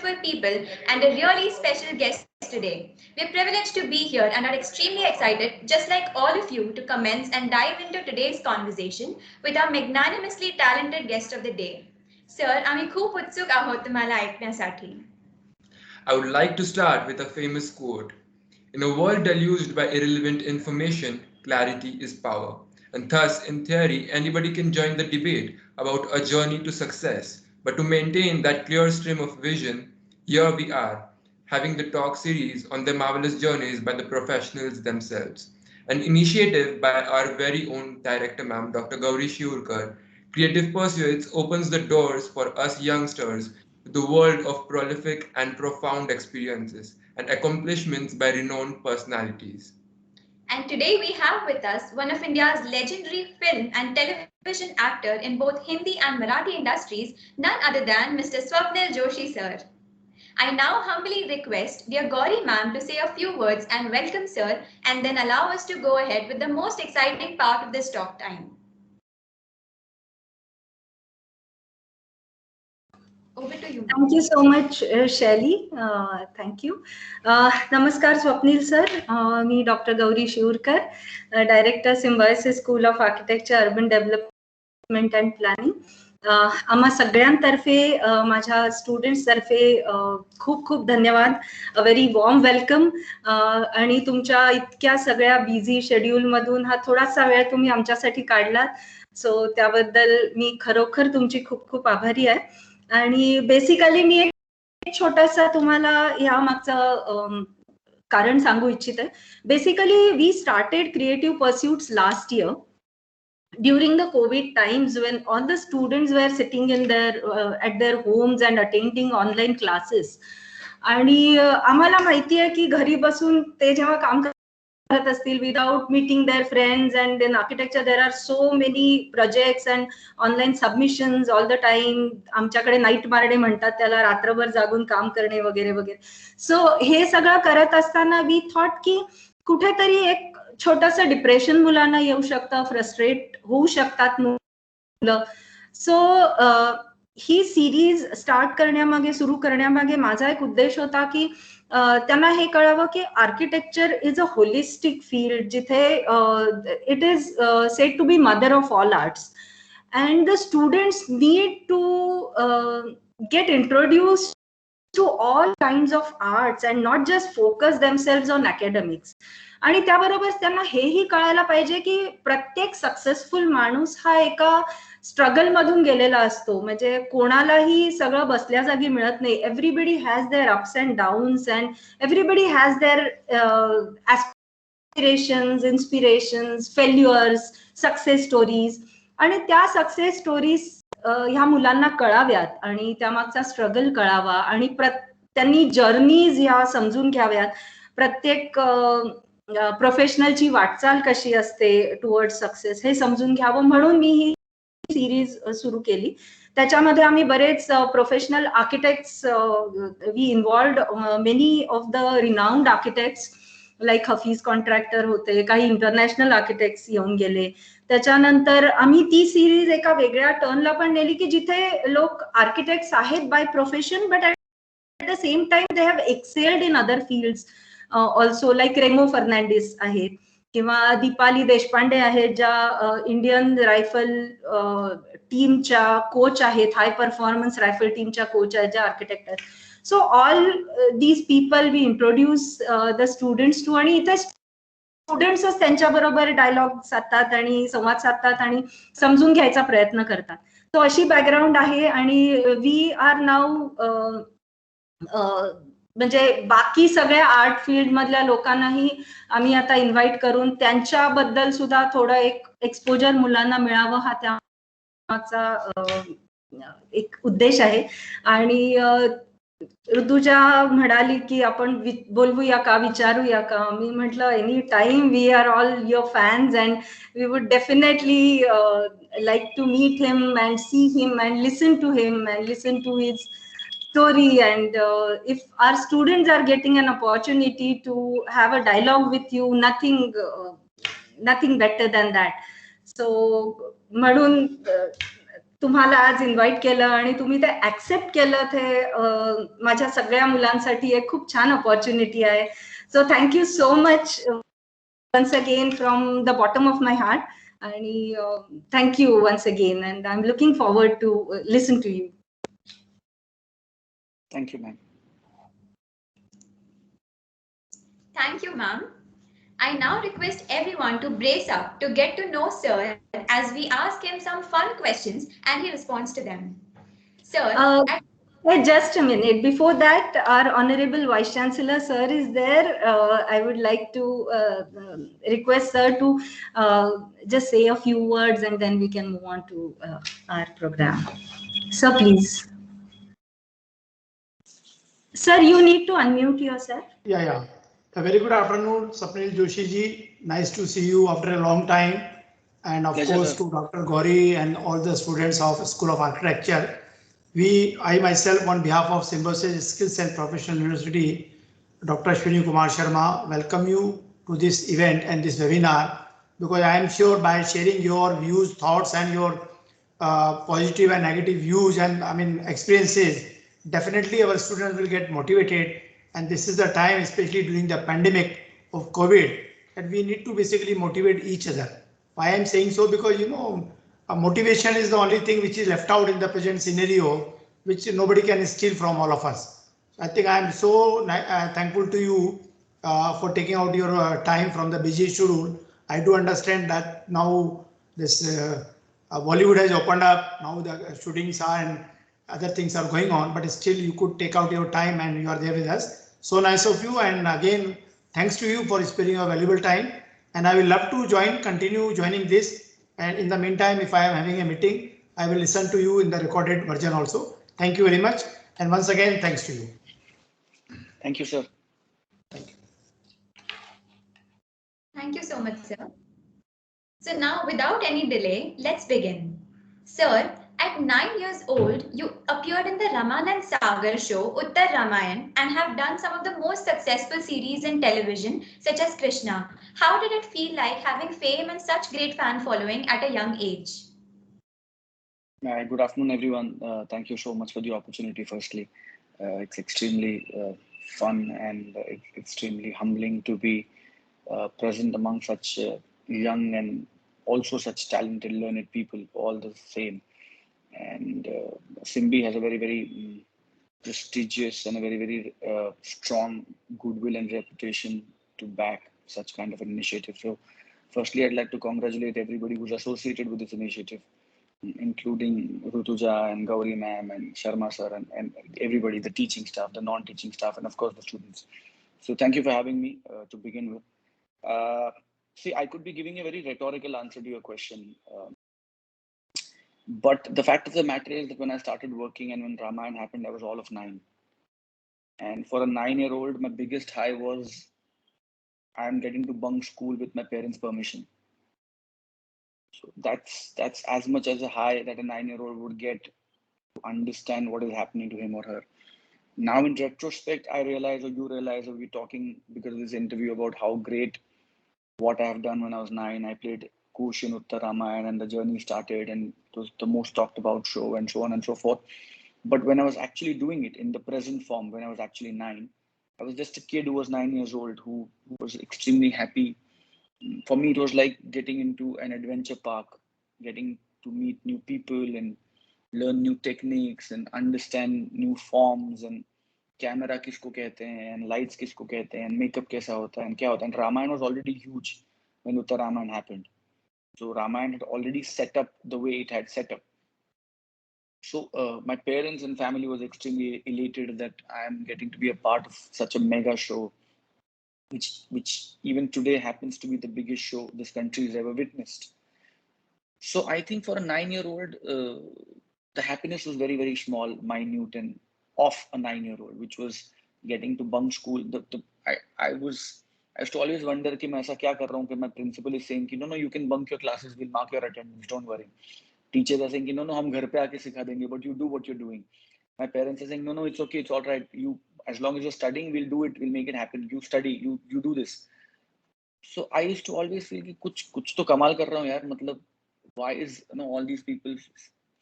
wonderful people and a really special guest today. We're privileged to be here and are extremely excited, just like all of you, to commence and dive into today's conversation with our magnanimously talented guest of the day. Sir, आम्ही खूप उत्सुक आहोत तुम्हाला ऐकण्यासाठी. I would like to start with a famous quote. In a world deluged by irrelevant information, clarity is power. And thus, in theory, anybody can join the debate about a journey to success. But to maintain that clear stream of vision, here we are, having the talk series on the marvelous journeys by the professionals themselves. An initiative by our very own director, ma'am, Dr. Gauri Shiurkar. Creative Pursuits opens the doors for us youngsters to the world of prolific and profound experiences and accomplishments by renowned personalities. And today we have with us one of India's legendary film and television actor in both Hindi and Marathi industries, none other than Mr. Swapnil Joshi sir. I now humbly request dear Gauri ma'am to say a few words and welcome sir and then allow us to go ahead with the most exciting part of this talk time. Over to you. Thank you so much, Shelly. Thank you. Namaskar, Swapnil sir. Me, Dr. Gauri Shiurkar, Director, Symbiosis School of Architecture, Urban Development and Planning. आम्हा सगळ्यांतर्फे माझ्या students तर्फे खूप खूप धन्यवाद. A very warm welcome. आणि तुमच्या इतक्या सगळ्या बिझी शेड्यूल मधून हा थोडासा वेळ तुम्ही आमच्यासाठी काढलात, सो त्याबद्दल मी खरोखर तुमची खूप खूप आभारी आहे. आणि बेसिकली मी एक छोटासा तुम्हाला या मागचं कारण सांगू इच्छिते. Basically we started creative pursuits last year during the COVID times when all the students were sitting in at their homes and attending online classes. आणि आम्हाला माहिती आहे की घरी बसून ते जेव्हा काम करत असतील without meeting their friends, and in architecture there are so many projects and online submissions all the time. आमच्याकडे नाईट मारडे म्हणतात त्याला, रात्रभर जागून काम करणे वगैरे वगैरे. सो हे सगळं करत असताना वी थॉट की कुठेतरी एक छोटंसं डिप्रेशन मुलांना येऊ शकतं, फ्रस्ट्रेट होऊ शकतात मुलं. सो ही सिरीज स्टार्ट करण्यामागे, सुरू करण्यामागे माझा एक उद्देश होता की त्यांना हे कळावं की architecture is a holistic field, जिथे it is said to be mother of all arts, and the students need to get introduced to all kinds of arts and not just focus themselves on academics. आणि त्याबरोबर त्यांना हेही कळायला पाहिजे की प्रत्येक successful माणूस हा एका स्ट्रगल मधून गेलेला असतो. म्हणजे कोणालाही सगळं बसल्या जागी मिळत नाही. Everybody has their ups and downs and everybody has their aspirations, inspirations, failures, success stories. आणि त्या सक्सेस स्टोरीज ह्या मुलांना कळाव्यात आणि त्यामागचा स्ट्रगल कळावा आणि त्यांनी जर्नीज ह्या समजून घ्याव्यात. प्रत्येक प्रोफेशनलची वाटचाल कशी असते टुवर्ड सक्सेस हे समजून घ्यावं, म्हणून मी ही सिरीज सुरू केली. त्याच्यामध्ये आम्ही बरेच professional architects we involved, many of the renowned architects like Hafeez Contractor होते, काही इंटरनॅशनल आर्किटेक्ट्स येऊन गेले. त्याच्यानंतर आम्ही ती सिरीज एका वेगळ्या टर्नला पण नेली की जिथे लोक आर्किटेक्ट्स आहेत by profession, but at the same time they have excelled in other fields also, like Remo Fernandes आहेत किंवा दीपाली देशपांडे आहेत, ज्या इंडियन रायफल टीमच्या कोच आहेत, हाय परफॉर्मन्स रायफल टीमच्या कोच आहेत, ज्या आर्किटेक्ट आहेत. So all these people we introduce the students to, आणि इथे स्टुडंट्सच त्यांच्या बरोबर डायलॉग साधतात आणि संवाद साधतात आणि समजून घ्यायचा प्रयत्न करतात. तो अशी बॅकग्राऊंड आहे. आणि वी आर नाऊ म्हणजे बाकी सगळ्या आर्ट फील्ड मधल्या लोकांनाही आम्ही आता इन्व्हाइट करून त्यांच्याबद्दल सुद्धा थोडं एक एक्सपोजर मुलांना मिळावं, हा त्यामागचा एक उद्देश आहे. आणि ऋतुजा म्हणाली की आपण बोलवूया का, विचारूया का. मी म्हटलं any time, we are all your fans and we would definitely like to meet him and see him and listen to him and listen to his story. And if our students are getting an opportunity to have a dialogue with you, nothing better than that. So म्हणून तुम्हाला आज invite केलं आणि तुम्ही ते accept केलं ते माझ्या सगळ्या मुलांसाठी एक खूप छान अपॉर्च्युनिटी आहे. So thank you so much once again from the bottom of my heart. And thank you once again, and I'm looking forward to listen to you. Thank you, ma'am. Thank you, ma'am. I now request everyone to brace up to get to know Sir as we ask him some fun questions and he responds to them. Sir, just a minute. Before that, our Honorable Vice Chancellor, Sir, is there. I would like to request Sir to just say a few words and then we can move on to our program. Sir, please. Sir, you need to unmute yourself. Yeah. A very good afternoon, Swapnil Joshi ji. Nice to see you after a long time. And of course, to Dr. Gauri and all the students of School of Architecture. I myself, on behalf of Symbiosis Skills and Professional University, Dr. Ashwini Kumar Sharma, welcome you to this event and this webinar, because I am sure by sharing your views, thoughts, and your positive and negative views and experiences, definitely our students will get motivated. And this is the time, especially during the pandemic of COVID, that we need to basically motivate each other. Why I'm saying so? Because motivation is the only thing which is left out in the present scenario, which nobody can steal from all of us. I think I'm so thankful to you for taking out your time from the busy schedule. I do understand that now this Bollywood has opened up, now the shootings are and other things are going on, but still you could take out your time and you are there with us. So nice of you, and again, thanks to you for sparing your valuable time. And I will love to continue joining this. And in the meantime, if I am having a meeting, I will listen to you in the recorded version also. Thank you very much. And once again, thanks to you. Thank you, sir. Thank you. Thank you so much, sir. So now, without any delay, let's begin. Sir, at 9 years old, you appeared in the Ramanand Sagar show Uttar Ramayan and have done some of the most successful series in television, such as Krishna. How did it feel like having fame and such great fan following at a young age? Good afternoon, everyone. Thank you so much for the opportunity, firstly. It's extremely fun and extremely humbling to be present among such young and also such talented, learned people, all the same. And Symbi has a very, very prestigious and a very, very strong goodwill and reputation to back such kind of an initiative. So firstly, I'd like to congratulate everybody who's associated with this initiative, including Rutuja and Gauri ma'am and Sharma sir and everybody, the teaching staff, the non-teaching staff, and of course the students. So thank you for having me to begin with. See, I could be giving a very rhetorical answer to your question. But the fact of the matter is that when I started working and when Ramayana happened, I was all of 9. And for a 9-year-old, my biggest high was I'm getting to bunk school with my parents' permission. So that's as much as a high that a 9-year-old would get to understand what is happening to him or her. Now in retrospect, I realize, or you realize, or we're talking because of this interview about how great what I have done when I was 9. I played Kush in Uttar Ramayan and the journey started and it was the most talked about show and so on and so forth. But when I was actually doing it in the present form, when I was actually 9, I was just a kid who was 9 years old, who was extremely happy. For me, it was like getting into an adventure park, getting to meet new people and learn new techniques and understand new forms and camera kisko kehte hain and lights kisko kehte hain and makeup kaisa hota hai and kya hota hai. And Ramayana was already huge when Uttar Ramayan happened. So Ramayana had already set up the way it had set up. So my parents and family was extremely elated that I am getting to be a part of such a mega show, which even today happens to be the biggest show this country has ever witnessed. So I think for a 9-year-old, the happiness was very, very small, minute, and of a 9-year-old, which was getting to bunk school. I used to always wonder कि मैं ऐसा क्या कर रहा हूँ कि my principal is saying कि no, you can bunk your classes, we'll mark your attendance, don't worry. Teachers are saying कि no, हम घर पे आके सिखा देंगे, but you do what you're doing. My parents are saying no, it's okay, it's all right. You, as long as you're studying, we'll do it, we'll make it happen. You study, you do this. So I used to always feel कि कुछ तो कमाल कर रहा हूँ यार, मतलब why is all these people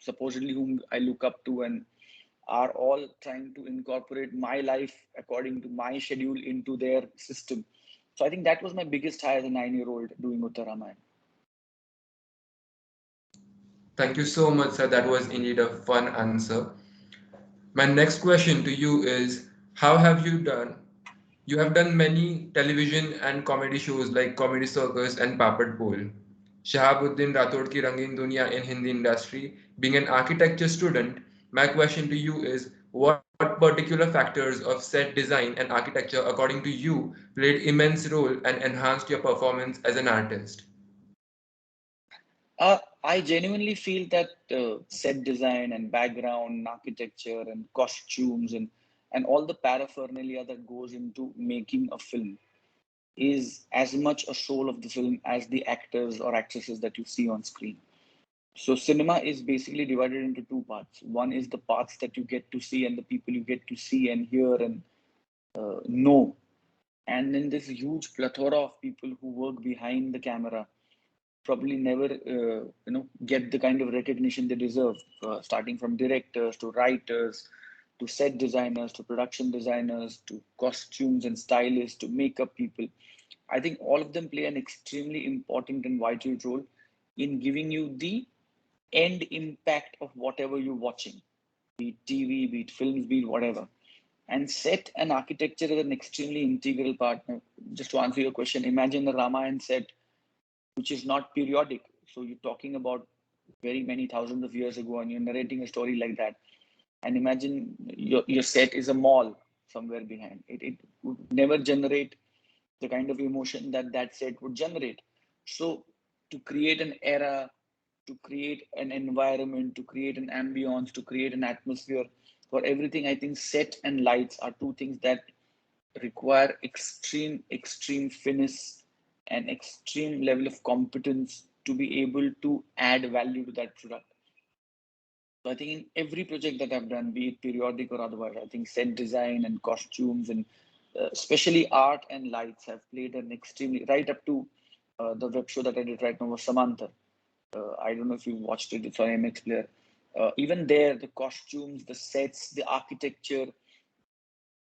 supposedly whom I look up to and are all trying to incorporate my life according to my schedule into their system. So I think that was my biggest high as a 9-year-old doing Uttaramayana. Thank you so much, sir. That was indeed a fun answer. My next question to you is, how have you done? You have done many television and comedy shows like Comedy Circus and Papad Pol. Shahabuddin Rathod ki Rangin Dunya in Hindi industry. Being an architecture student, my question to you is, what particular factors of set design and architecture, according to you, played immense role and enhanced your performance as an artist? I genuinely feel that set design and background, architecture and costumes and all the paraphernalia that goes into making a film is as much a soul of the film as the actors or actresses that you see on screen. So cinema is basically divided into two parts. One is the parts that you get to see and the people you get to see and hear and know. And then this huge plethora of people who work behind the camera probably never get the kind of recognition they deserve, starting from directors to writers to set designers to production designers to costumes and stylists to makeup people. I think all of them play an extremely important and vital role in giving you the end impact of whatever you're watching, be it TV, be it films, be it whatever. And set and architecture is an extremely integral part. Now, just to answer your question, imagine the Ramayana set, which is not periodic. So you're talking about very many thousands of years ago, and you're narrating a story like that. And imagine your set is a mall somewhere behind. It would never generate the kind of emotion that that set would generate. So to create an era, to create an environment, to create an ambience, to create an atmosphere, for everything, I think set and lights are two things that require extreme finesse and extreme level of competence to be able to add value to that product. So I think in every project that I've done, be it periodic or otherwise, I think set design and costumes and especially art and lights have played an extremely, right up to the web show that I did right now was Samantha. I don't know if you watched it, it's on MX Player. Even there, the costumes, the sets, the architecture,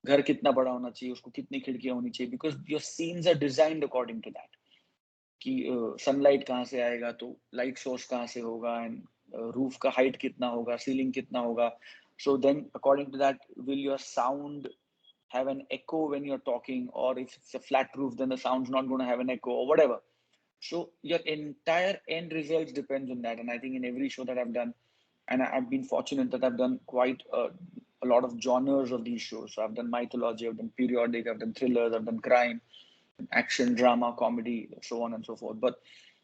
घर कितना बड़ा होना चाहिए, उसको कितनी खिड़कियां होनी चाहिए, because your scenes are designed according to that. कि सनलाइट कहाँ से आएगा, तो लाइट सोर्स कहाँ से होगा, एंड रूफ का हाइट कितना होगा, सीलिंग कितना होगा. So then according to that, will your sound have an echo when you're talking, or if it's a flat roof, then the sound's not going to have an echo or whatever. So your entire end results depends on that. And I think in every show that I've done, and I've been fortunate that I've done quite a lot of genres of these shows. So I've done mythology, I've done periodic, I've done thrillers, I've done crime, action, drama, comedy, so on and so forth. But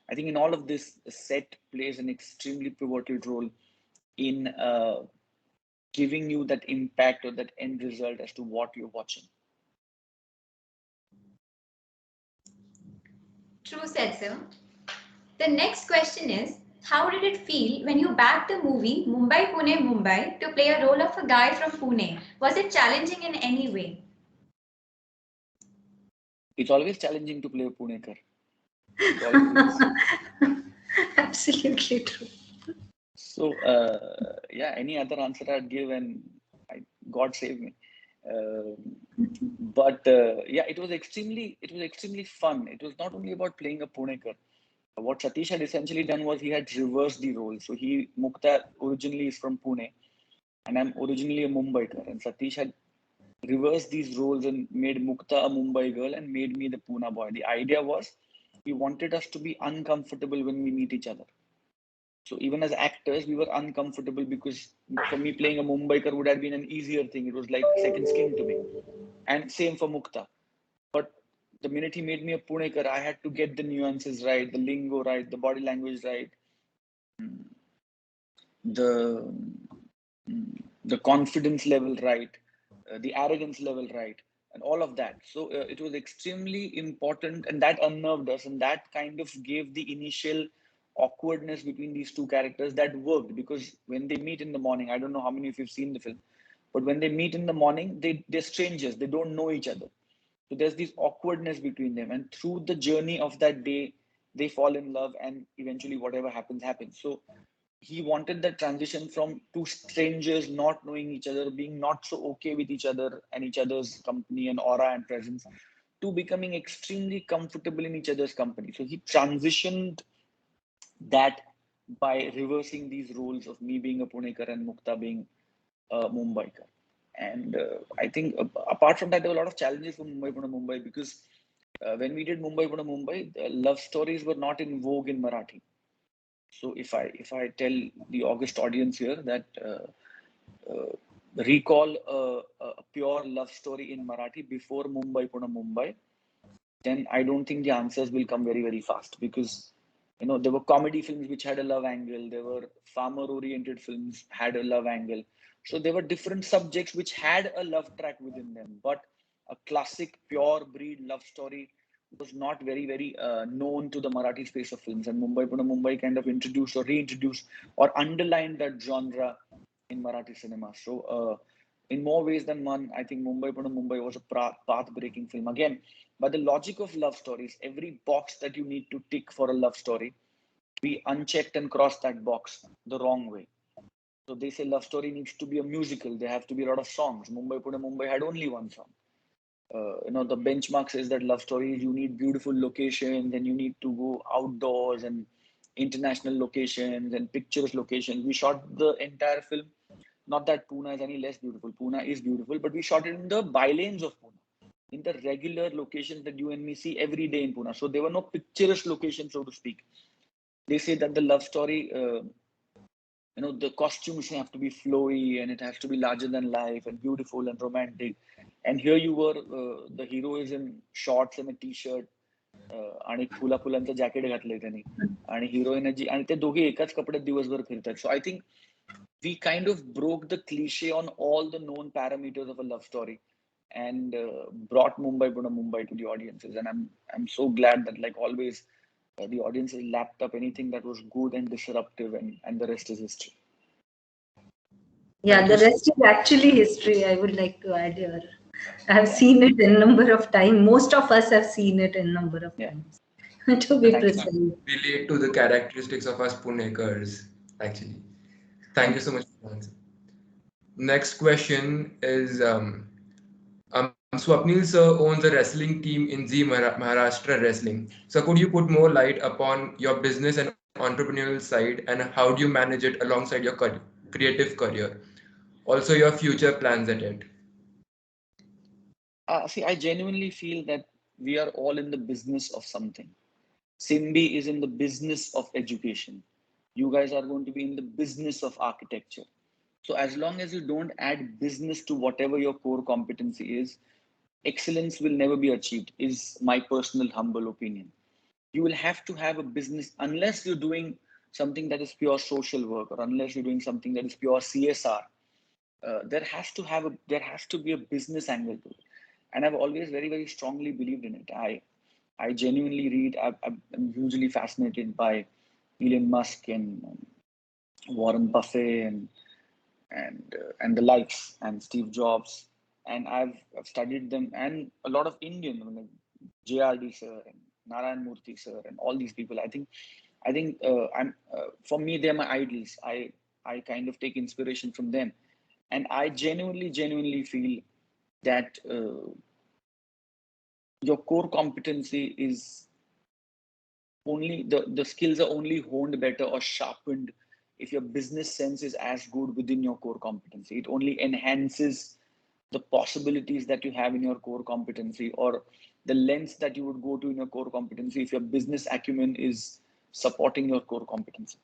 I think in all of this, the set plays an extremely pivotal role in giving you that impact or that end result as to what you're watching. True said, sir. The next question is, how did it feel when you backed the movie Mumbai Pune Mumbai to play a role of a guy from Pune? Was it challenging in any way? It's always challenging to play a Punekar. Absolutely true. So yeah, any other answer I'd give, and God save me. But yeah, it was extremely fun. It was not only about playing a Punekar. What Satish had essentially done was he had reversed the role. So Mukta originally is from Pune, and I'm originally a Mumbaiker, and Satish had reversed these roles and made Mukta a Mumbai girl and made me the Pune boy. The idea was he wanted us to be uncomfortable when we meet each other. So even as actors, we were uncomfortable because for me, playing a Mumbaiker would have been an easier thing. It was like second skin to me. And same for Mukta. But the minute he made me a Punekar, I had to get the nuances right, the lingo right, the body language right, the confidence level right, the arrogance level right, and all of that. So it was extremely important, and that unnerved us, and that kind of gave the initial awkwardness between these two characters that worked, because when they meet in the morning, I don't know how many of you have seen the film, but when they meet in the morning, they're strangers, they don't know each other. So there's this awkwardness between them, and through the journey of that day, they fall in love, and eventually whatever happens, happens. So he wanted that transition from two strangers not knowing each other, being not so okay with each other and each other's company and aura and presence, to becoming extremely comfortable in each other's company. So he transitioned that by reversing these roles of me being a Punekar and Mukta being a Mumbaikar. And I think apart from that, there were a lot of challenges for Mumbai Pune Mumbai, because when we did Mumbai Pune Mumbai, love stories were not in vogue in Marathi. So if I tell the august audience here that recall a pure love story in Marathi before Mumbai Pune Mumbai, then I don't think the answers will come very, very fast, because there were comedy films which had a love angle, there were farmer oriented films had a love angle. So there were different subjects which had a love track within them, but a classic pure breed love story was not very, very known to the Marathi space of films. And Mumbai Pune Mumbai kind of introduced or reintroduced or underlined that genre in Marathi cinema. So in more ways than one, I think Mumbai Pune Mumbai was a path-breaking film. Again, by the logic of love stories, every box that you need to tick for a love story, we unchecked and crossed that box the wrong way. So they say love story needs to be a musical. There have to be a lot of songs. Mumbai Pune Mumbai had only one song. The benchmark says that love stories, you need beautiful locations and you need to go outdoors and international locations and pictures locations. We shot the entire film. Not that Pune is any less beautiful. Pune is beautiful, but we shot it in the bylanes of Pune, in the regular locations that you and me see every day in Pune. So there were no picturesque locations, so to speak. They say that the love story, the costumes have to be flowy and it has to be larger than life and beautiful and romantic. And here you were, the hero is in shorts and a t-shirt आणि फुला फुलांचं jacket घातलंय त्यांनी आणि heroine जी आणि ते दोघे एकाच कपड्यात दिवसभर फिरतात. So I think we kind of broke the cliche on all the known parameters of a love story and brought Mumbai Pune Mumbai to the audiences. And I'm so glad that, like always, the audiences lapped up anything that was good and disruptive, and the rest is history. Yeah, the rest is actually history, I would like to add here. I have seen it in number of times. Most of us have seen it in number of times. To be precise. Relate to the characteristics of us Punekars, actually. Thank you so much for the answer. Next question is Swapnil sir owns a wrestling team in Zee Maharashtra Wrestling. So could you put more light upon your business and entrepreneurial side, and how do you manage it alongside your creative career? Also your future plans at it. See, I genuinely feel that we are all in the business of something. Simbi is in the business of education. You guys are going to be in the business of architecture. So as long as you don't add business to whatever your core competency is, excellence will never be achieved, is my personal humble opinion. You will have to have a business unless you're doing something that is pure social work, or unless you're doing something that is pure CSR. There has to be a business angle to it. And I've always very, very strongly believed in it. I genuinely read. I'm hugely fascinated by Elon Musk and Warren Buffett and the likes, and Steve Jobs, and I've studied them, and a lot of Indian, JRD sir and Narayan Murthy sir and all these people. I think for me, they're my idols. I kind of take inspiration from them, and I genuinely feel that your core competency is only the skills are only honed better or sharpened if your business sense is as good within your core competency. It only enhances the possibilities that you have in your core competency, or the lens that you would go to in your core competency, if your business acumen is supporting your core competency.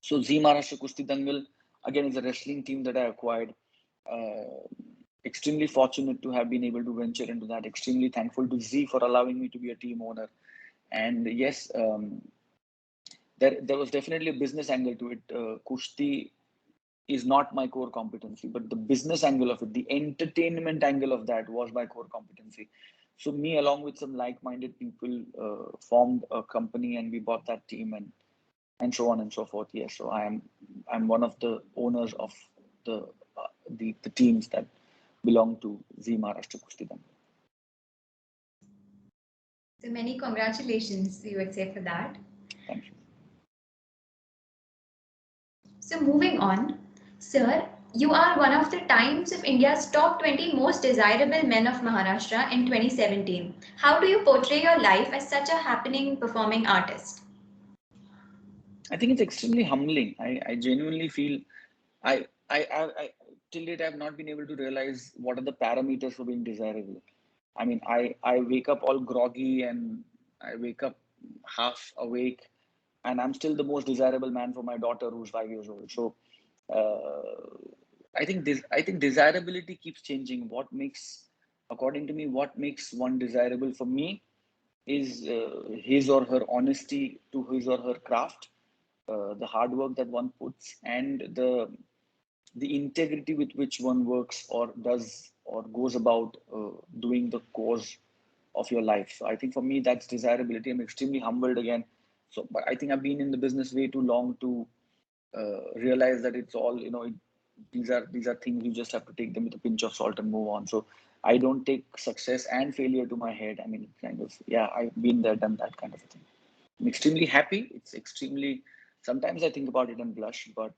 So Zee Maharashtra Kusti Dangal, again, is a wrestling team that I acquired. Extremely fortunate to have been able to venture into that. Extremely thankful to Zee for allowing me to be a team owner. And yes, there was definitely a business angle to it. Kushti is not my core competency, but the business angle of it, the entertainment angle of that, was my core competency. So me, along with some like-minded people, formed a company, and we bought that team, and so on and so forth. Yes, so I'm one of the owners of the teams that belong to Zee Maharashtra Kusti Dangal. So many congratulations, you would say, for that. Thank you. So moving on, sir, you are one of the Times of India's top 20 most desirable men of Maharashtra in 2017. How do you portray your life as such a happening performing artist? I think it's extremely humbling. I genuinely feel I till date I've not been able to realize what are the parameters for being desirable. I mean, I wake up all groggy and I wake up half awake, and I'm still the most desirable man for my daughter who's 5 years old. So I think desirability keeps changing. According to me, what makes one desirable for me is his or her honesty to his or her craft, the hard work that one puts, and the integrity with which one works or does or goes about doing the cause of your life. So I think for me that's desirability. I'm extremely humbled again. So, but I think I've been in the business way too long to realize that it's all these are things you just have to take them with a pinch of salt and move on. So I don't take success and failure to my head. I mean, kind of, yeah, I've been there, done that kind of a thing. I'm extremely happy. It's extremely, sometimes I think about it and blush, but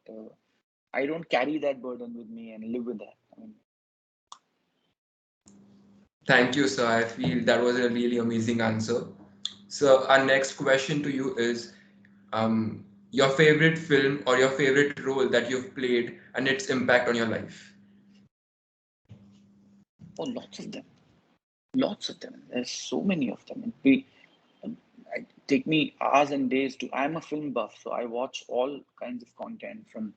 I don't carry that burden with me and live with that. I mean, Thank you, sir. I feel that was a really amazing answer. So our next question to you is your favorite film or your favorite role that you've played and its impact on your life. oh, lots of them. Lots of them. There's so many of them. It take me hours and days to. I'm a film buff, so I watch all kinds of content from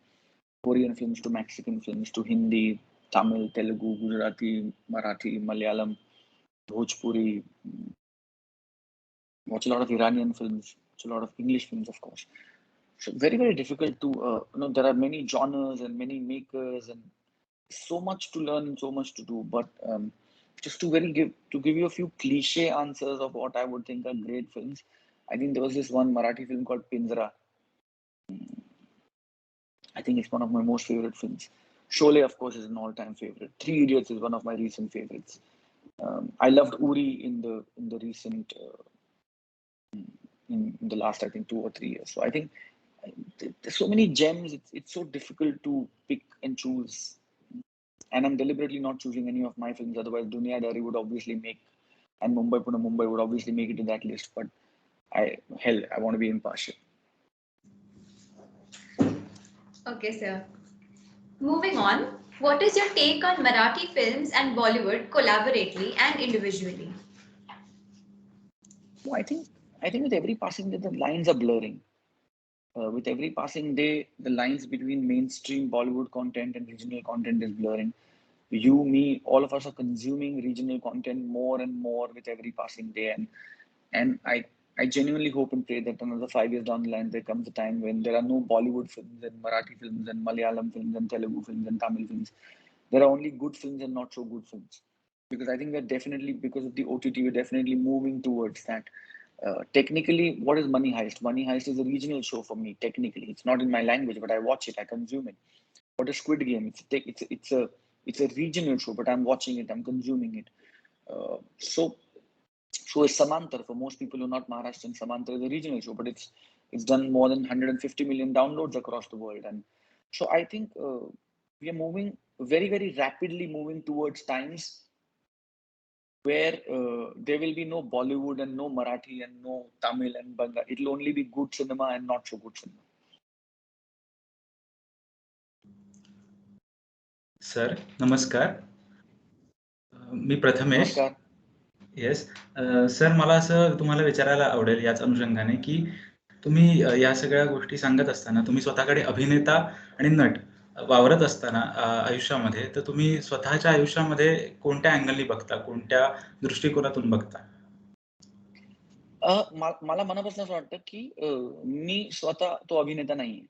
Korean films to Mexican films to Hindi, Tamil, Telugu, Gujarati, Marathi, Malayalam, Bhojpuri. Watch a lot of Iranian films. Watch a lot of English films, of course. So very, very difficult to. There are many genres and many makers and so much to learn and so much to do. But just to give you a few cliche answers of what I would think are great films. I think there was this one Marathi film called Pinjara. I think it's one of my most favorite films. Sholay, of course, is an all-time favorite. Three Idiots is one of my recent favorites. I loved Uri in the recent in the last, I think, 2 or 3 years. So I think there's so many gems. It's so difficult to pick and choose, and I'm deliberately not choosing any of my films. Otherwise, Duniadari would obviously make, and Mumbai Pune Mumbai would obviously make it to that list. But I want to be impartial. Okay, sir. Moving on, what is your take on Marathi films and Bollywood collaboratively and individually? No, I think with every passing day the lines are blurring. With every passing day, the lines between mainstream Bollywood content and regional content is blurring. You, me, all of us are consuming regional content more and more with every passing day, and I genuinely hope and pray that another 5 years down the line there comes a time when there are no Bollywood films and Marathi films and Malayalam films and Telugu films and Tamil films. There are only good films and not so good films. Because I think we're definitely, because of the OTT, we're definitely moving towards that. Technically, what is Money Heist? Money Heist is a regional show for me. Technically, it's not in my language, but I watch it, I consume it. What is Squid Game? It's a regional show, but I'm watching it, I'm consuming it. So is Samantar. For most people who are not Maharashtrian, Samantar is a regional show, but it's done more than 150 million downloads across the world. And so I think we are moving very, very rapidly moving towards times where there will be no Bollywood and no Marathi and no Tamil and Bengali. It'll only be good cinema and not so good cinema. Sir नमस्कार. मी प्रथमेश. नमस्कार. Yes sir, मला असं तुम्हाला विचारायला आवडेल याच अनुषंगाने की तुम्ही या सगळ्या गोष्टी सांगत असताना तुम्ही स्वतःकडे अभिनेता आणि नट वावरत असताना आयुष्यामध्ये, तर तुम्ही स्वतःच्या आयुष्यामध्ये कोणत्या अँगलनी बघता, कोणत्या दृष्टिकोनातून बघता? मला मनापासून असं वाटतं की मी स्वतः तो अभिनेता नाहीये.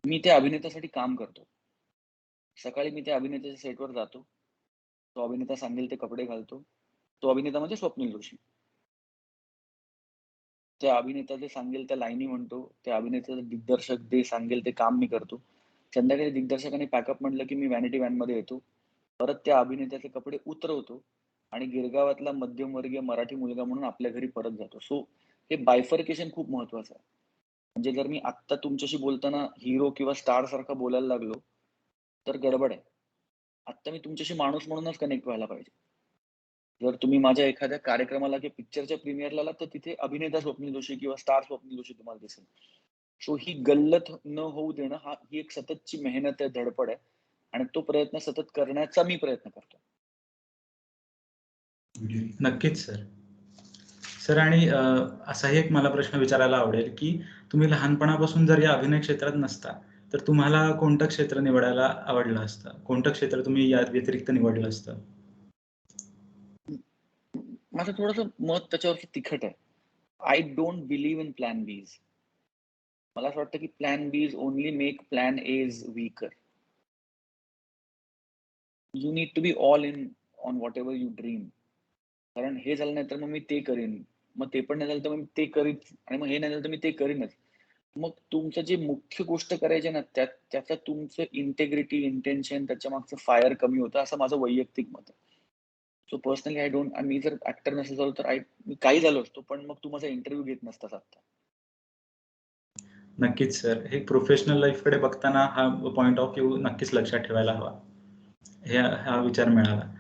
मी त्या अभिनेत्यासाठी काम करतो. सकाळी मी त्या अभिनेत्याच्या सेटवर जातो. तो अभिनेता सांगेल ते कपडे घालतो. तो अभिनेता म्हणजे स्वप्नील जोशी. त्या अभिनेता जे सांगेल त्या लाईनी म्हणतो. त्या अभिनेत्याचा दिग्दर्शक जे सांगेल ते काम मी करतो. संध्याकाळी दिग्दर्शकाने पॅकअप म्हटलं की मी व्हॅनिटी व्हॅनमध्ये येतो. परत त्या अभिनेत्याचे कपडे उतरवतो आणि गिरगावातला मध्यमवर्गीय मराठी मुलगा म्हणून आपल्या घरी परत जातो. सो हे बायफर्केशन खूप महत्वाचं आहे. म्हणजे जर मी आत्ता तुमच्याशी बोलताना हिरो किंवा स्टार सारखा बोलायला लागलो तर गडबड आहे. आत्ता मी तुमच्याशी माणूस म्हणूनच कनेक्ट व्हायला पाहिजे. जर तुम्ही माझ्या एखाद्या कार्यक्रमाला किंवा पिक्चरच्या प्रीमियरला आलात तर तिथे अभिनेता स्वप्नील जोशी किंवा स्टार स्वप्नील जोशी तुम्हाला दिसेल. सो ही गल्लत न होऊ देणं ही एक सततची मेहनत आहे, धडपड आहे, आणि तो प्रयत्न सतत करण्याचा मी प्रयत्न करतो. नक्कीच सर. सर आणि असाही एक मला प्रश्न विचारायला आवडेल की तुम्ही लहानपणापासून जर या अभिनय क्षेत्रात नसता तर तुम्हाला कोणतं क्षेत्र निवडायला आवडलं असतं? कोणतं क्षेत्र तुम्ही या व्यतिरिक्त निवडलं असतं? माझं थोडंसं मत त्याच्यावरती तिखट आहे. I don't believe in plan Bs. मला असं वाटतं की plan Bs only make plan A's weaker. You need to be all in on whatever you dream. कारण हे झालं नाही तर मग मी ते करीन, मग ते पण नाही झालं तर मग ते करीन, आणि मग हे नाही झालं तर मी ते करीनच. मग तुमचं जे मुख्य गोष्ट करायची ना त्याचं तुमचं इंटेग्रिटी, इंटेन्शन, त्याच्या मागचं फायर कमी होतं, असं माझं वैयक्तिक मत आहे. So personally I don't. मी जर ऍक्टर नसेल झालो तर मी काही झालो असतो, पण मग तू माझा इंटरव्ह्यू घेत नसतास आता. नक्कीच सर. हे प्रोफेशनल लाईफकडे बघताना हा पॉइंट ऑफ व्ह्यू नक्कीच लक्षात ठेवायला हवा. हा विचार मिळाला.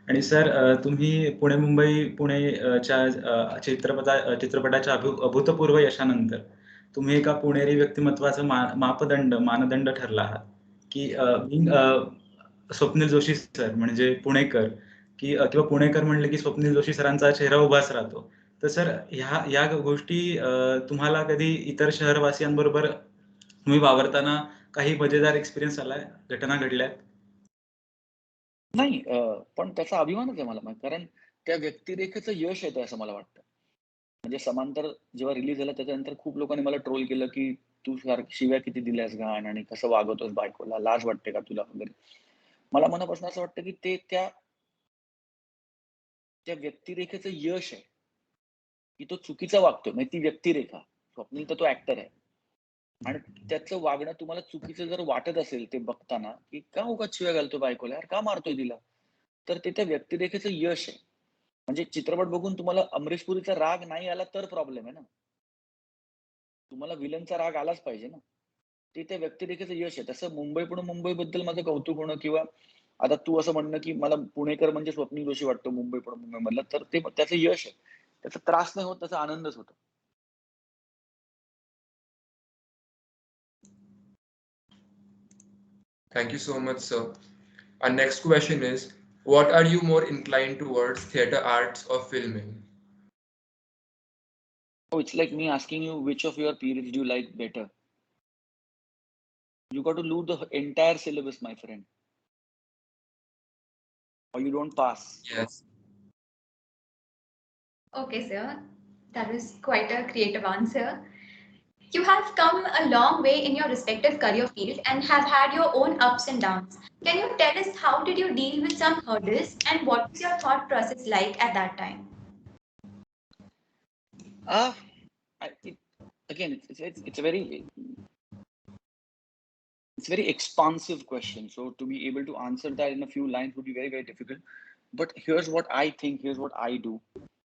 आणि सर तुम्ही पुणेच्या चित्रपटाच्या अभूतपूर्व यशानंतर तुम्ही एका पुणेरी व्यक्तिमत्वाचं मानदंड ठरला आहात की स्वप्नील जोशी सर म्हणजे पुणेकर किंवा पुणेकर म्हणले की स्वप्नील जोशी सरांचा चेहरा उभाच राहतो. तर सर ह्या गोष्टी तुम्हाला कधी इतर शहरवासियांबरोबर तुम्ही वावरताना काही मजेदार एक्सपिरियन्स आलाय, घटना घडल्या? नाही, पण त्याचा अभिमानच आहे मला, कारण त्या व्यक्तिरेखेचं यश येतं असं मला वाटतं. म्हणजे समांतर जेव्हा रिलीज झाला त्याच्यानंतर खूप लोकांनी मला ट्रोल केलं की तू शिव्या किती दिल्यास घाण, आणि कसं वागवतोस बायकोला, लाज वाटते का तुला वगैरे. मला मनापासून असं वाटतं की ते त्या व्यक्तिरेखेचं यश आहे की तो चुकीचा वागतोय. म्हणजे ती व्यक्तिरेखा, स्वप्नील तर तो ऍक्टर आहे, आणि त्याचं वागणं तुम्हाला चुकीचं जर वाटत असेल ते बघताना की का उगाच शिव्या घालतोय बायकोला, यार का मारतोय तिला, तर ते त्या व्यक्तिरेखेचं यश आहे. म्हणजे चित्रपट बघून तुम्हाला अमरीश पुरीचा राग नाही आला तर प्रॉब्लेम आहे ना, तुम्हाला विलनचा राग आलाच पाहिजे ना. ते त्या व्यक्तिरेखेचं यश आहे. तसं मुंबईबद्दल माझं कौतुक होणं, किंवा आता तू असं म्हणणं की मला पुणेकर म्हणजे स्वप्नील जोशी वाटतो मुंबई मधला, तर ते त्याचं यश आहे. त्याचा त्रास नाही होत, त्याचा आनंदच होतो. Thank you so much, sir. Our next question is, what are you more inclined towards, theater arts or filming? Oh, it's like me asking you which of your periods do you like better. You got to do the entire syllabus, my friend, or you don't pass. Yes. Okay, sir. That was quite a creative answer. You have come a long way in your respective career field and have had your own ups and downs. Can you tell us how did you deal with some hurdles and what was your thought process like at that time? It's a very expansive question. So to be able to answer that in a few lines would be very, very difficult. But here's what I think, here's what I do.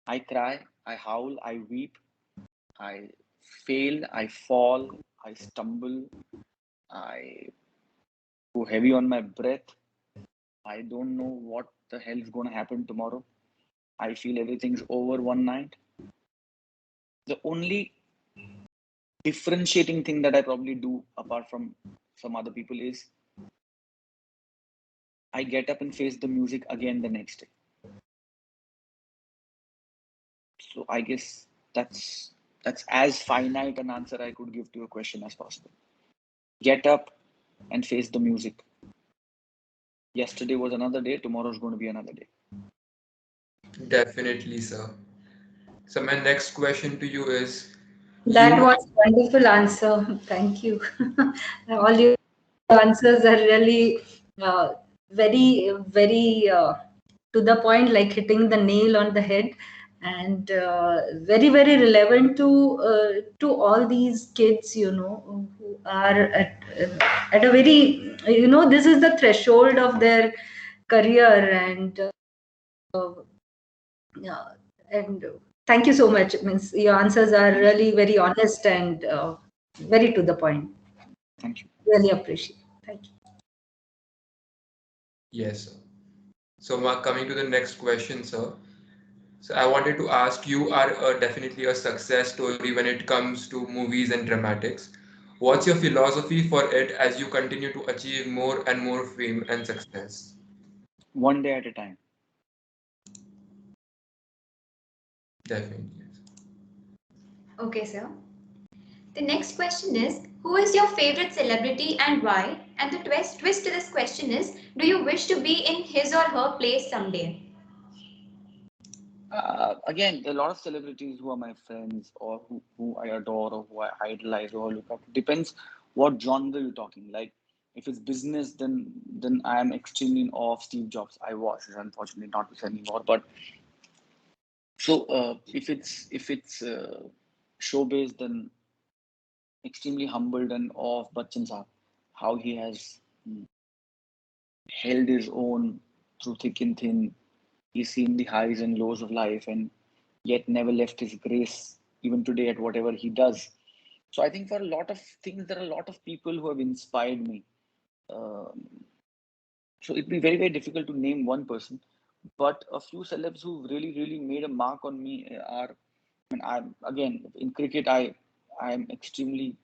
I cry, I howl, I weep, I fail, I fall, I stumble, I go heavy on my breath. I don't know what the hell is going to happen tomorrow. I feel everything's over one night. The only differentiating thing that I probably do apart from some other people is I get up and face the music again the next day. So I guess that's as finite an answer I could give to your question as possible. Get up and face the music. Yesterday was another day, tomorrow is going to be another day. Definitely, sir. So my next question to you is, That was a wonderful answer. Thank you. All your answers are really very, very to the point, like hitting the nail on the head, and very, very relevant to all these kids, you know, who are at a very, you know, this is the threshold of their career, and and thank you so much. Means your answers are really very honest and Very to the point. Thank you. Really appreciate. Thank you. Yes, sir. So, coming to the next question, sir. So, I wanted to ask, you are definitely a success story when it comes to movies and dramatics. What's your philosophy for it as you continue to achieve more and more fame and success? One day at a time. Definitely. Yes. Okay, sir. The next question is, who is your favorite celebrity and why? And the twist to this question is, do you wish to be in his or her place someday? Again, there are a lot of celebrities who are my friends or who I adore or who I idolize or look up. Depends what genre you're talking. Like if it's business, then I am extremely in awe of Steve Jobs. I was, he's unfortunately not with us anymore. But so if it's showbiz, then extremely humbled and awe of Bachchan Saab, how he has held his own through thick and thin. He's seen the highs and lows of life and yet never left his grace, even today at whatever he does. So I think for a lot of things, there are a lot of people who have inspired me. Um, so it'd be very, very difficult to name one person, but a few celebs who really made a mark on me are, I mean, I'm again in cricket, I'm extremely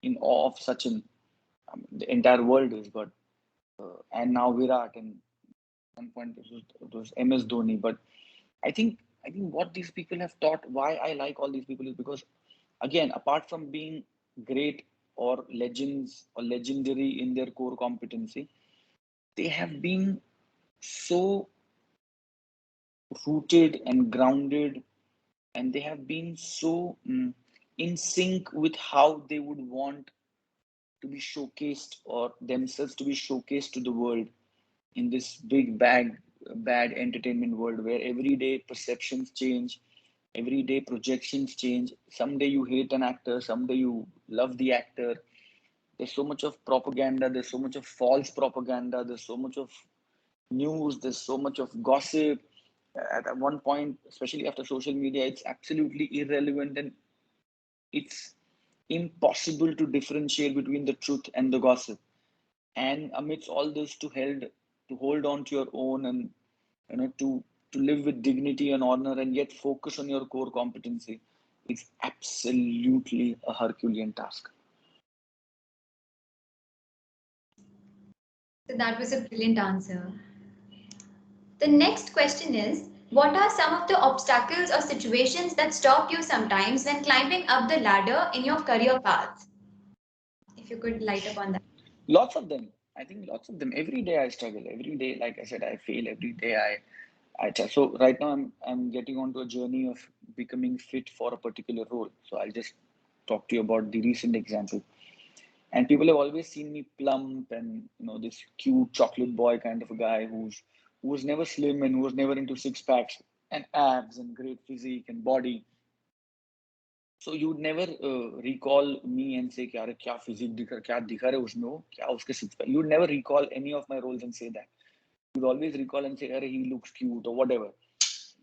in awe of Sachin. I mean, the entire world is, but and now Virat, and at one point it was MS Dhoni. But I think what these people have taught, why I like all these people is because again, apart from being great or legends or legendary in their core competency, they have been so rooted and grounded, and they have been so in sync with how they would want to be showcased or themselves to be showcased to the world in this bad entertainment world where every day perceptions change, every day projections change. Someday you hate an actor, someday you love the actor. There's so much of propaganda, there's so much of false propaganda, there's so much of news, there's so much of gossip. At one point, especially after social media, it's absolutely irrelevant and it's impossible to differentiate between the truth and the gossip. And amidst all this, to hold on to your own and to live with dignity and honor and yet focus on your core competency is absolutely a Herculean task. So that was a brilliant answer. The next question is, what are some of the obstacles or situations that stop you sometimes when climbing up the ladder in your career path? If you could light up on that. Lots of them. I think lots of them. Every day I struggle. Every day, like I said, I fail. Every day I try. So right now I'm getting onto a journey of becoming fit for a particular role. So I'll just talk to you about the recent example. And people have always seen me plump and this cute chocolate boy kind of a guy who was never slim and who was never into six packs and abs and great physique and body. So you would never recall me and say, "Kya kya physique dikha, kya dikha rahe usme wo, kya uske six pack." You would never recall any of my roles and say that. You would always recall and say, "Arey, he looks cute" or whatever.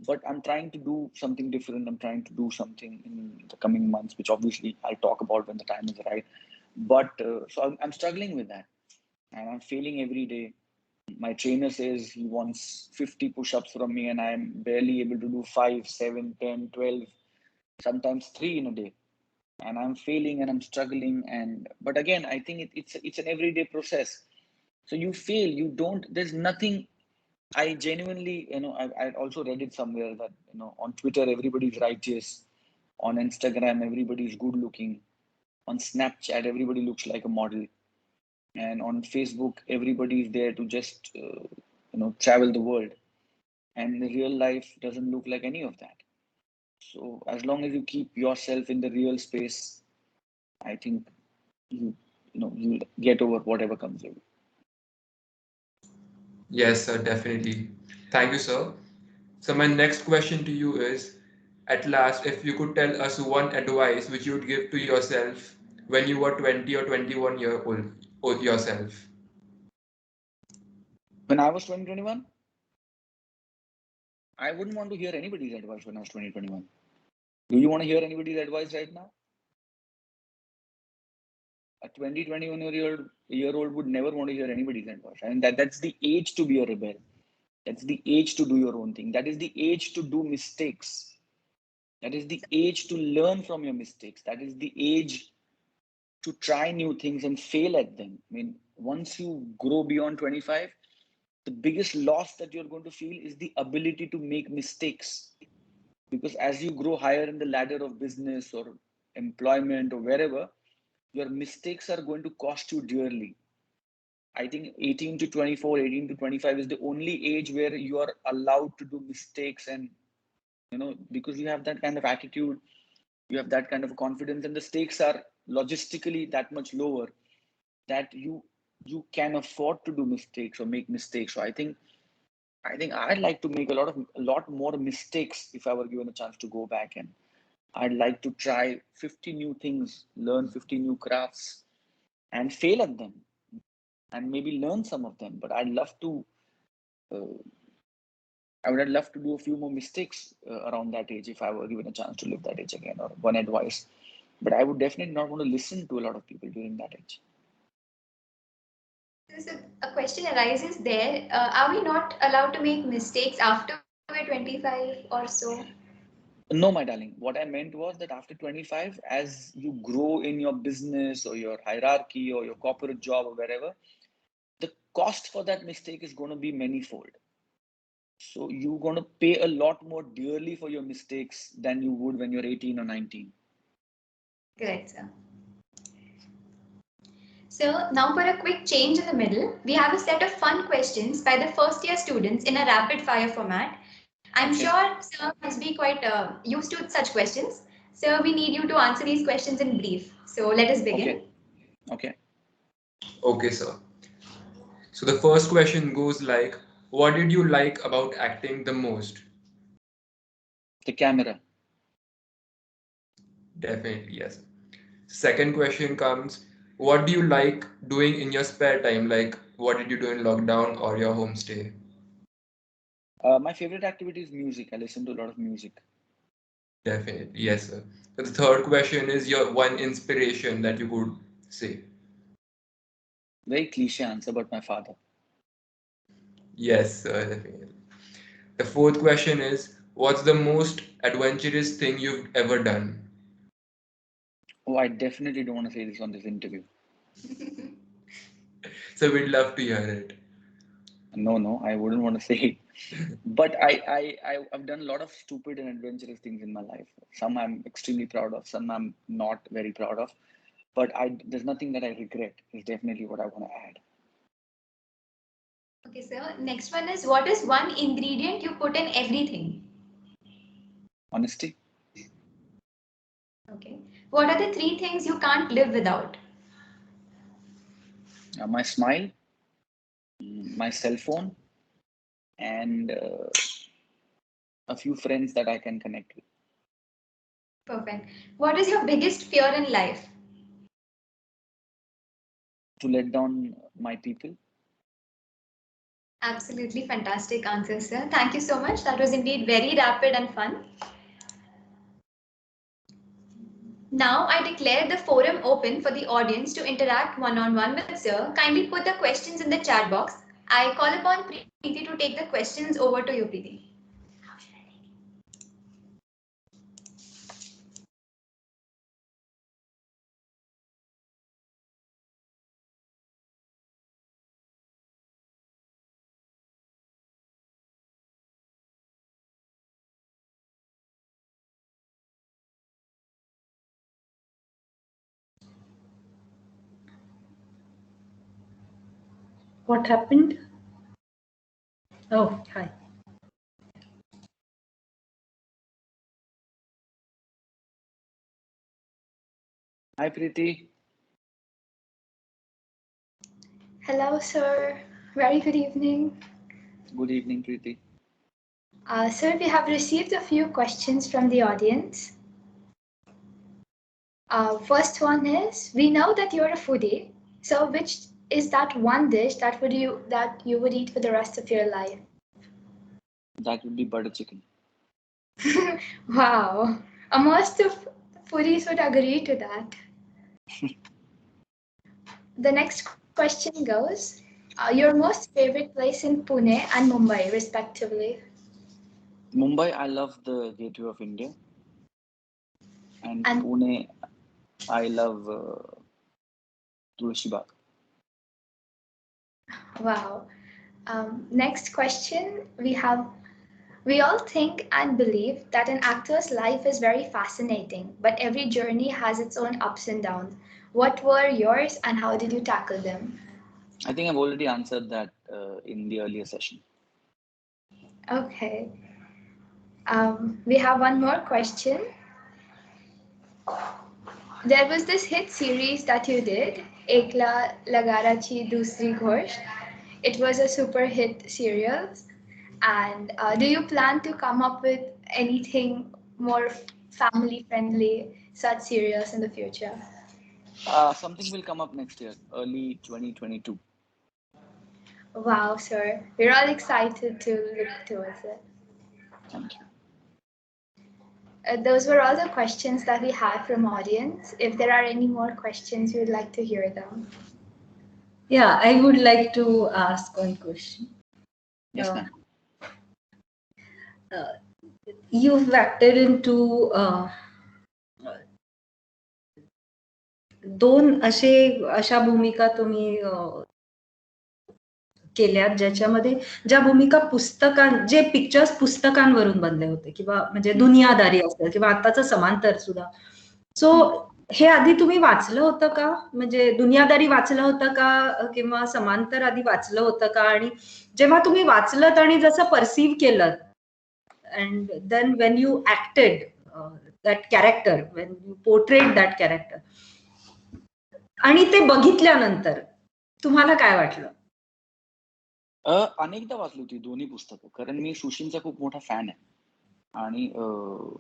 But I'm trying to do something different. I'm trying to do something in the coming months, which obviously I'll talk about when the time is right. But so I'm struggling with that, and I'm failing every day. My trainer says he wants 50 push-ups from me, and I'm barely able to do 5, 7, 10, 12, sometimes 3 in a day. And I'm failing and I'm struggling. And but again, I think it's an everyday process. So you fail, you don't. There's nothing. I genuinely, I also read it somewhere that on Twitter everybody's righteous, on Instagram everybody's good looking, on Snapchat everybody looks like a model, and on Facebook everybody is there to just travel the world, and the real life doesn't look like any of that. So as long as you keep yourself in the real space, I think you'll get over whatever comes your way. Yes, sir, definitely. Thank you, sir. So my next question to you is, at last, if you could tell us one advice which you would give to yourself when you were 20 or 21 year old yourself. When I was 2021, I wouldn't want to hear anybody's advice when I was 2021. Do you want to hear anybody's advice right now? a 21-year-old would never want to hear anybody's advice. I mean, that's the age to be a rebel. That's the age to do your own thing. That is the age to do mistakes. That is the age to learn from your mistakes. That is the age to try new things and fail at them. I mean, once you grow beyond 25, the biggest loss that you're going to feel is the ability to make mistakes. Because as you grow higher in the ladder of business or employment or wherever, your mistakes are going to cost you dearly. I think 18 to 24, 18 to 25 is the only age where you are allowed to do mistakes, and because you have that kind of attitude, you have that kind of confidence, and the stakes are logistically that much lower that you can afford to do mistakes or make mistakes. So I think I'd like to make a lot more mistakes if I were given a chance to go back, and I'd like to try 50 new things, learn 50 new crafts, and fail at them, and maybe learn some of them. But I would love to do a few more mistakes around that age if I were given a chance to live that age again, or one advice. But I would definitely not want to listen to a lot of people during that age. So a question arises there. Are we not allowed to make mistakes after we're 25 or so? No, my darling. What I meant was that after 25, as you grow in your business or your hierarchy or your corporate job or wherever, the cost for that mistake is going to be manifold. So you're going to pay a lot more dearly for your mistakes than you would when you're 18 or 19. Correct, sir. So now for a quick change in the middle, we have a set of fun questions by the first year students in a rapid fire format. I'm sure sir must be quite used to such questions. So we need you to answer these questions in brief. So let us begin. Okay, sir. So the first question goes like, what did you like about acting the most? The camera. Definitely, yes. Second question comes, what do you like doing in your spare time? Like, what did you do in lockdown or your homestay? My favorite activity is music. I listen to a lot of music. Definitely, yes, sir. So the third question is your one inspiration that you could say. Very cliche answer, but my father. Yes, sir, definitely. The fourth question is, what's the most adventurous thing you've ever done? Oh, I definitely don't want to say this on this interview. So we'd love to hear it. No, I wouldn't want to say it. But I've done a lot of stupid and adventurous things in my life. Some I'm extremely proud of, some I'm not very proud of. But there's nothing that I regret. Is definitely what I want to add. Okay, sir. Next one is, what is one ingredient you put in everything? Honesty. Okay. What are the three things you can't live without? My smile, my cell phone, and a few friends that I can connect with. Perfect. What is your biggest fear in life? To let down my people. Absolutely fantastic answer, sir. Thank you so much. That was indeed very rapid and fun. Now I declare the forum open for the audience to interact one-on-one with sir. Kindly put the questions in the chat box. I call upon Preeti to take the questions. Over to you, Preeti. What happened? Oh, hi. Hi, Preeti. Hello, sir. Very good evening. Good evening, Preeti. Sir, we have received a few questions from the audience. First one is, we know that you're a foodie. So which is that one dish that you would eat for the rest of your life? That would be butter chicken. Wow. Most of foodies would agree to that. The next question goes, your most favorite place in Pune and Mumbai, respectively. Mumbai, I love the Gateway of India. And And- Pune, I love Tulsi Bagh. Wow. Next question we all think and believe that an actor's life is very fascinating, but every journey has its own ups and downs. What were yours and how did you tackle them? I think I've already answered that in the earlier session. Okay. We have one more question. There was this hit series that you did, Ekla Lagarachi Dusri Ghosh. It was a super hit serial. And do you plan to come up with anything more family friendly, such serials in the future? Something will come up next year, early 2022. Wow, sir. We're all excited to look towards it. Thank you. Those were all the questions that we had from audience. If there are any more questions, we'd like to hear them. Yeah, I would like to ask one question. Yes, ma'am. You've acted into दोन अशा भूमिका तुम्ही केल्यात ज्याच्यामध्ये ज्या भूमिका जे pictures पुस्तकांवरून बनले होते किंवा म्हणजे दुनियादारी असेल किंवा आताचं समांतर सुद्धा. सो हे आधी तुम्ही वाचलं होतं का? म्हणजे दुनियादारी वाचलं होतं का किंवा समांतर आधी वाचलं होतं का? आणि जेव्हा तुम्ही वाचलं आणि जसं परसीव्ह केलं and then when you acted that character, when you portrait that character आणि ते बघितल्यानंतर तुम्हाला काय वाटलं? अनेकदा वाचली होती दोन्ही पुस्तकं, कारण मी सुशींचा खूप मोठा फॅन आहे आणि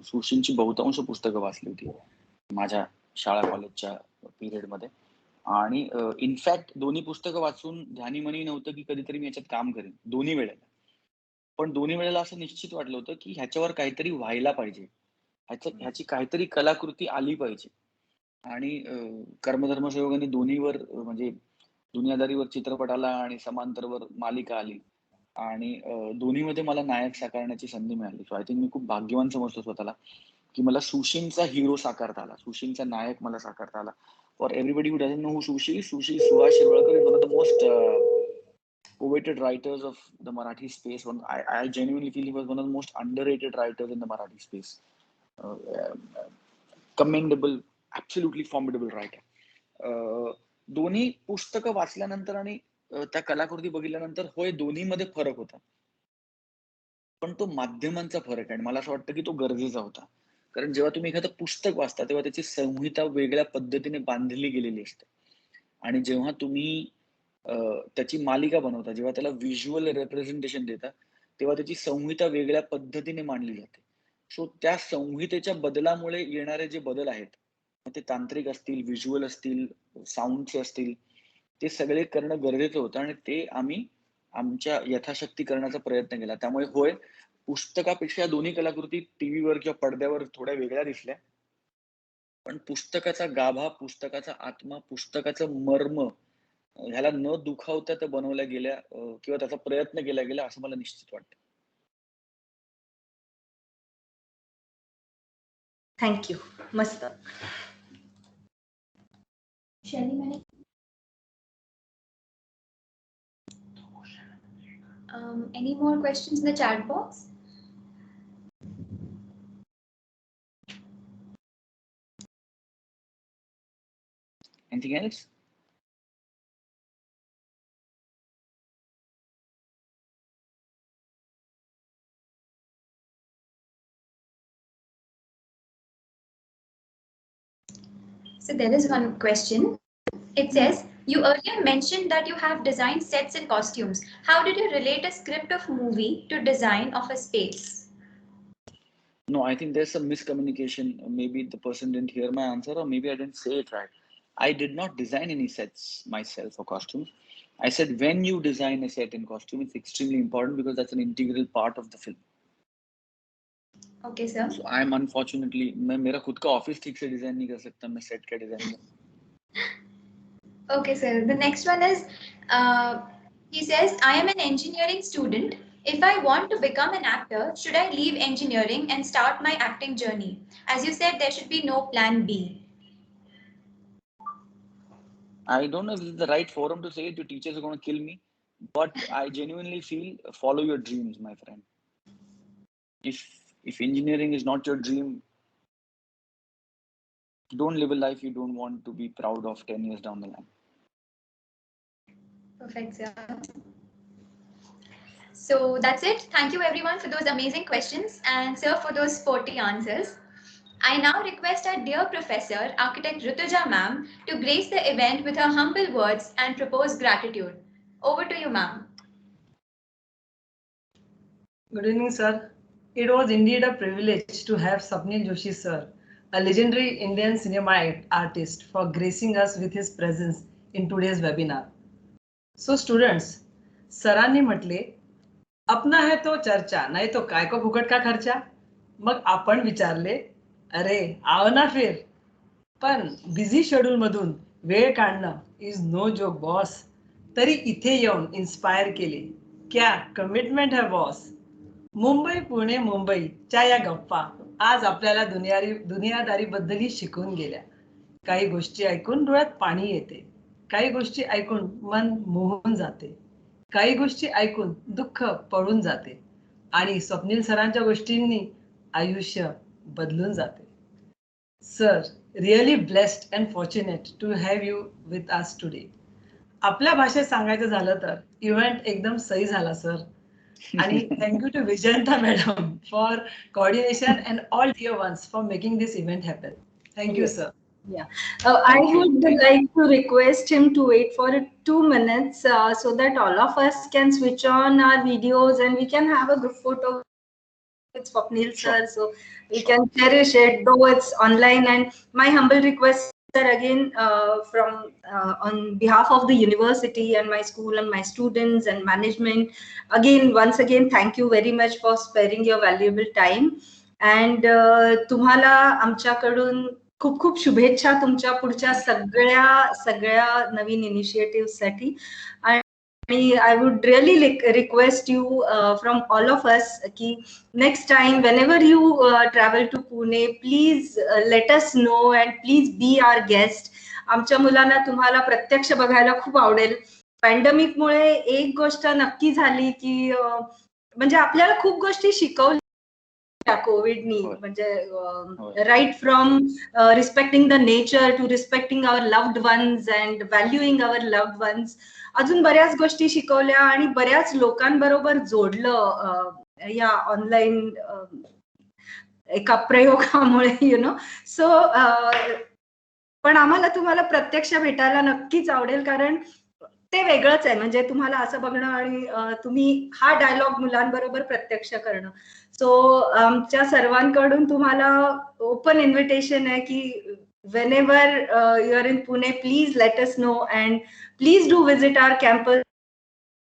सुशींची बहुतांश पुस्तकं वाचली होती माझ्या शाळा कॉलेजच्या पिरियडमध्ये. आणि इनफॅक्ट दोन्ही पुस्तकं वाचून ध्यानीमनी नव्हतं की कधीतरी मी याच्यात काम करेन, दोन्ही वेळेला. पण दोन्ही वेळेला असं निश्चित वाटलं होतं की ह्याच्यावर काहीतरी व्हायला पाहिजे, ह्याची काहीतरी कलाकृती आली पाहिजे. आणि कर्मधर्म संयोगाने दोन्हीवर म्हणजे दुनियादारीवर चित्रपट आला आणि समांतरवर मालिका आली आणि दोन्हीमध्ये मला नायक साकारण्याची संधी मिळाली. सो आय थिंक मी खूप भाग्यवान समजतो स्वतःला की मला सुशींचा हिरो साकारता आला, सुशींचा नायक मला साकारता आला. For everybody who doesn't know who सुशी Suhas Shirwalkar is one of the most coveted writers of the Marathi space. I genuinely feel he was one of the most underrated writers in the Marathi space. Commendable, absolutely formidable writer. दोन्ही पुस्तकं वाचल्यानंतर आणि त्या कलाकृती बघितल्यानंतर होय दोन्हीमध्ये फरक होता, पण तो माध्यमांचा फरक आहे. मला असं वाटतं की तो गरजेचा होता, कारण जेव्हा तुम्ही एखादं पुस्तक वाचता तेव्हा त्याची संहिता वेगळ्या पद्धतीने बांधली गेलेली असते आणि जेव्हा तुम्ही त्याची मालिका बनवता, जेव्हा त्याला व्हिज्युअल रिप्रेझेंटेशन देता, तेव्हा त्याची संहिता वेगळ्या पद्धतीने मांडली जाते. सो त्या संहितेच्या बदलामुळे येणारे जे बदल आहेत, ते तांत्रिक असतील, व्हिज्युअल असतील, साऊंडचे असतील, ते सगळे करणं गरजेचं होतं आणि ते आम्ही आमच्या यथाशक्ती करण्याचा प्रयत्न केला. त्यामुळे होय, पुस्तकापेक्षा दोन्ही कलाकृती टीव्हीवर किंवा पडद्यावर थोड्या वेगळ्या दिसल्या, पण पुस्तकाचा गाभा, पुस्तकाचा आत्मा, पुस्तकाचं मर्म ह्याला न दुखावता त्या बनवल्या गेल्या किंवा त्याचा प्रयत्न केला गेला असं मला निश्चित वाटतं. थँक्यू. मस्त. Any more questions in the chat box? Anything else? So there is one question. It says, you earlier mentioned that you have designed sets and costumes. How did you relate a script of movie to design of a space? No, I think there's some miscommunication. Maybe the person didn't hear my answer, or maybe I didn't say it right. I did not design any sets myself or costumes. I said when you design a set and costume, it's extremely important because that's an integral part of the film. Okay, sir. So I'm unfortunately, मैं मेरा खुद का office ठीक से design नहीं कर सकता, मैं सेट का डिजाइन कर. Okay, sir. The next one is, he says, I am an engineering student. If I want to become an actor, should I leave engineering and start my acting journey? As you said, there should be no plan B. I don't know if this is the right forum to say it. Your teachers are going to kill me, but I genuinely feel follow your dreams, my friend. If engineering is not your dream, don't live a life you don't want to be proud of 10 years down the line. Perfect, sir. So that's it. Thank you everyone for those amazing questions and sir for those 40 answers. I now request our dear Professor, Architect Rutuja ma'am, to grace the event with her humble words and propose gratitude. Over to you, ma'am. Good evening, sir. It was indeed a privilege to have Swapnil Joshi, sir, a legendary Indian cinema artist, for gracing us with his presence in today's webinar. So, students, सरांनी म्हटले, अपना है तो चर्चा, नाही तो काय को फुकट का खर्चा? मग आपण विचारले, अरे आव ना फिर. पण बिझी शेड्यूल मधून वेळ काढणं इज नो जोक बॉस. तरी इथे येऊन इन्स्पायर केले. क्या कमिटमेंट है बॉस. मुंबई पुणे मुंबईच्या या गप्पा आज आपल्याला दुनियादारी बद्दलही शिकवून गेल्या. काही गोष्टी ऐकून डोळ्यात पाणी येते, काही गोष्टी ऐकून मन मोहून जाते, काही गोष्टी ऐकून दुःख पळून जाते आणि स्वप्नील सरांच्या गोष्टींनी आयुष्य बदलून जाते. Sir, really blessed and fortunate to have you with us today. आपल्या भाषेत सांगायचं झालं तर इव्हेंट एकदम सही झाला सर. आणि thank you to Vijayanta madam for coordination and all dear ones for making this event happen. Thank you, sir. Yeah, I would like to request him to wait for 2 minutes so that all of us can switch on our videos and we can have a group photo with Swapnil sir, so we can cherish it, though it's online. And my humble request, sir, again from on behalf of the university and my school and my students and management, again once again thank you very much for sparing your valuable time. And तुम्हाला आमच्याकडून खूप खूप शुभेच्छा तुमच्या पुढच्या सगळ्या नवीन initiative साठी. आणि I would really request you from all of us ki next time whenever you travel to Pune, please let us know and please be our guest. आमच्या मुलांना तुम्हाला प्रत्यक्ष बघायला खूप आवडेल. पॅन्डेमिक मुळे एक गोष्ट नक्की झाली की म्हणजे आपल्याला खूप गोष्टी शिकवल्या कोविडनी, म्हणजे right from respecting the nature to respecting our loved ones and valuing our loved ones. अजून बऱ्याच गोष्टी शिकवल्या आणि बऱ्याच लोकांबरोबर जोडलं या ऑनलाईन एका प्रयोगामुळे, यु नो. सो पण आम्हाला तुम्हाला प्रत्यक्ष भेटायला नक्कीच आवडेल, कारण ते वेगळंच आहे. म्हणजे तुम्हाला असं बघणं आणि तुम्ही हा डायलॉग मुलांबरोबर प्रत्यक्ष करणं. सो आमच्या सर्वांकडून तुम्हाला ओपन इन्व्हिटेशन आहे की whenever you are in Pune, please let us know and please do visit our campus.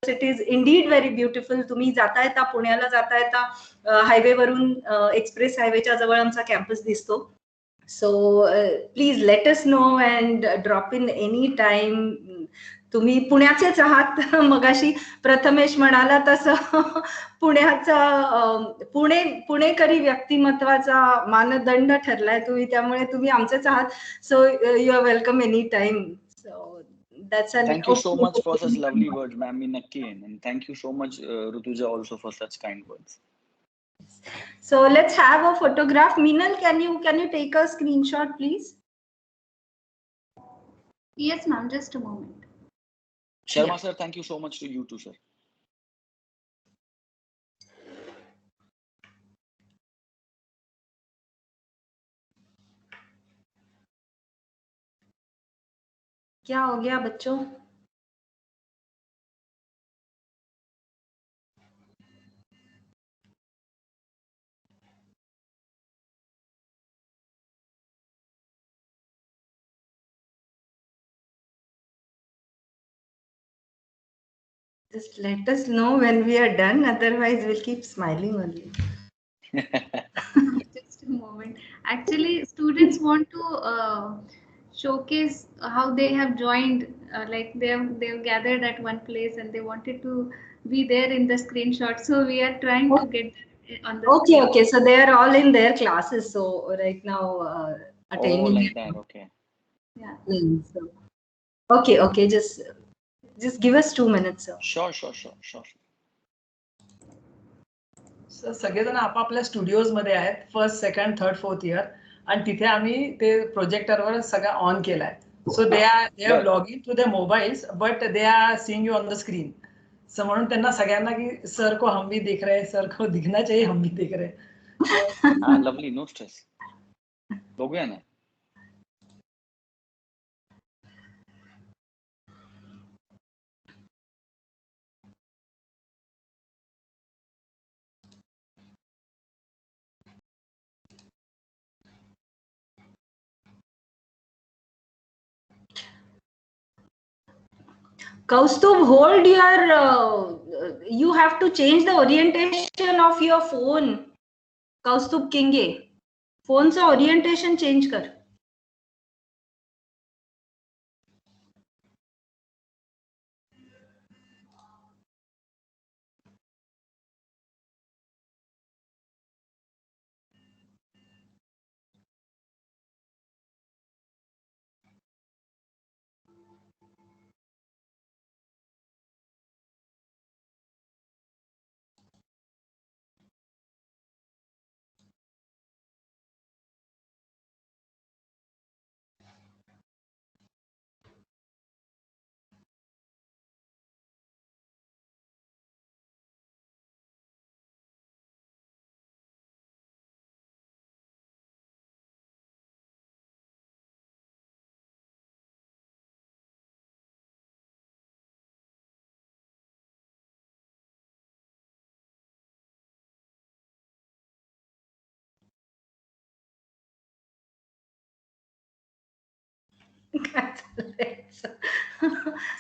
It is indeed very beautiful. तुम्ही जाता येता पुण्याला जाता येता हायवे वरून एक्सप्रेस हायवेच्या जवळ आमचा कॅम्पस दिसतो. So please let us know and drop in any time. तुम्ही पुण्याचेच आहात. मगाशी प्रथमेश म्हणाला तसं पुणेकरी व्यक्तिमत्वाचा मानदंड ठरलाय तुम्ही, त्यामुळे तुम्ही आमचेच आहात. So you are welcome any time. So that's an thank you so much for such lovely words, ma'am. And thank you so much, Rutuja, also for such kind words. So let's have a photograph. Meenal, can you take a screenshot, please? Yes, ma'am. Just a moment. Sharma sir, thank you so much to you too, sir. क्या हो गया बच्चों? Just let us know when we are done, otherwise we'll keep smiling only. Just a moment. Actually, students want to showcase how they have joined. Like they've gathered at one place and they wanted to be there in the screenshot. So we are trying to get that on the Okay, screen. okay. So they are all in their classes. So right now, Oh, attending. like that. Okay. Yeah. So, okay, okay. Just give us 2 minutes, sir. Sure. Sir सगळेजण आपापल्या studios मध्ये आहेत, first second third fourth year, आणि तिथे आम्ही ते प्रोजेक्टरवर सगळं ऑन केलाय. So they are log in through the mobiles, but they are seeing you on the screen. So म्हणून त्यांना सगळ्यांना की सर को हम भी देख रहे हैं, सर को दिखना चाहिए, हम भी देख रहे हैं. Lovely, no stress. बघूया ना. Kaustubh, hold your. You have to change the orientation of your phone. Kaustubh Kinge, phone से orientation change कर.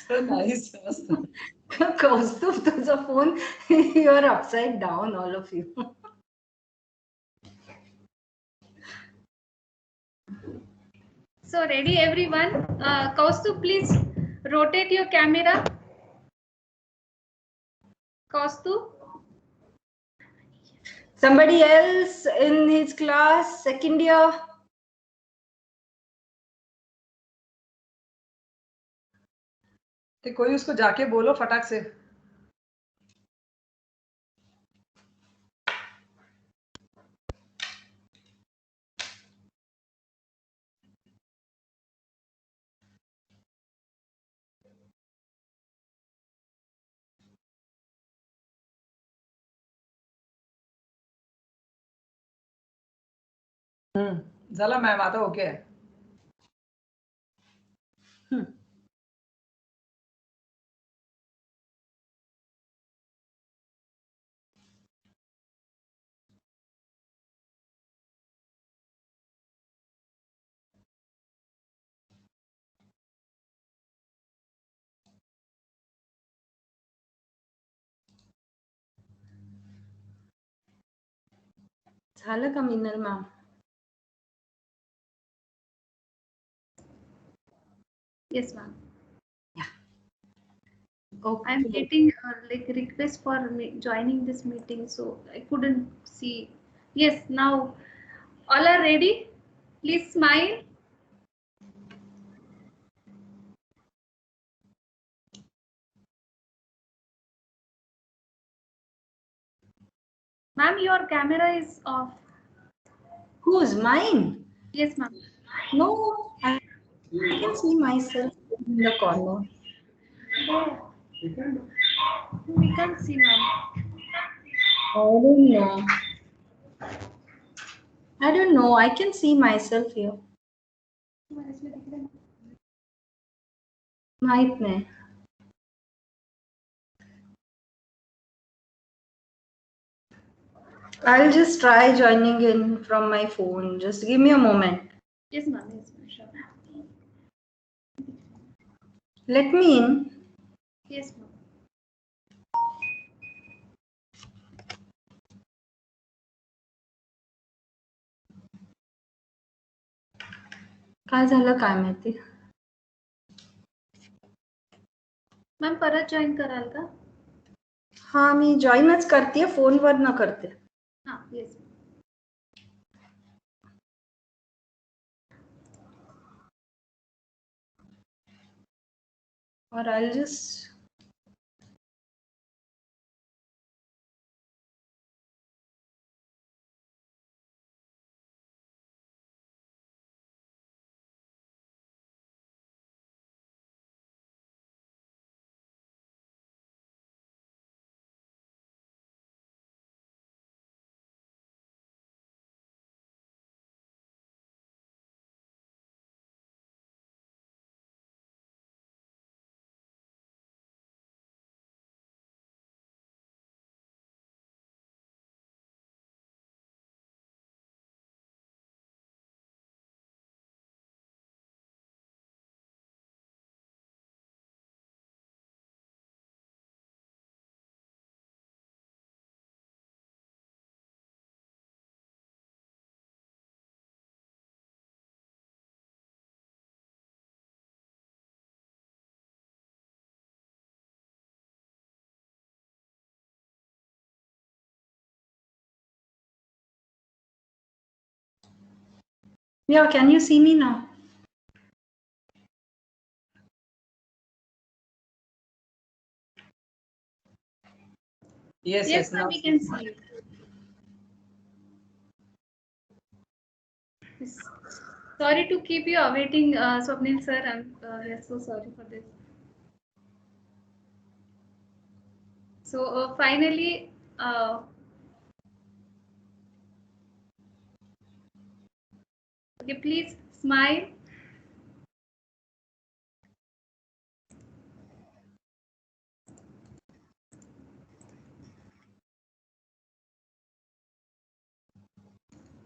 So nice. Kaustubh, तुझा phone, you are upside down, all of you. So ready everyone? Kaustubh, please rotate your camera. Kaustubh. Somebody else in his class, second year. तो कोई उसको जाके बोलो फटाक से. झाला मॅम, आता ओके आहे. झालं का मिनल ma'am? Yes, ma'am. Yeah. Okay. I'm getting like request for joining this meeting, so I couldn't see. Yes, now all are ready. Please smile. Ma'am, your camera is off. Who's mine? Yes, ma'am. No, I can see myself in the corner. Oh. We can't see, ma'am. I don't know. I can see myself here. माहित नहीं. I'll just try joining in from my phone. Just give me a moment. Yes, ma'am. Yes, ma'am. Sure. Let me in. Yes, ma'am. काय झालं काय माहिती. Ma'am परत join कराल का? हा मी जॉईनच करते, फोनवर न करते. हां yes. Or I'll just yeah, can you see me now? Yes, Yes, now ma'am, we can see you. Sorry to keep you awaiting, Swapnil sir. We are so sorry for this. So finally, okay, please smile.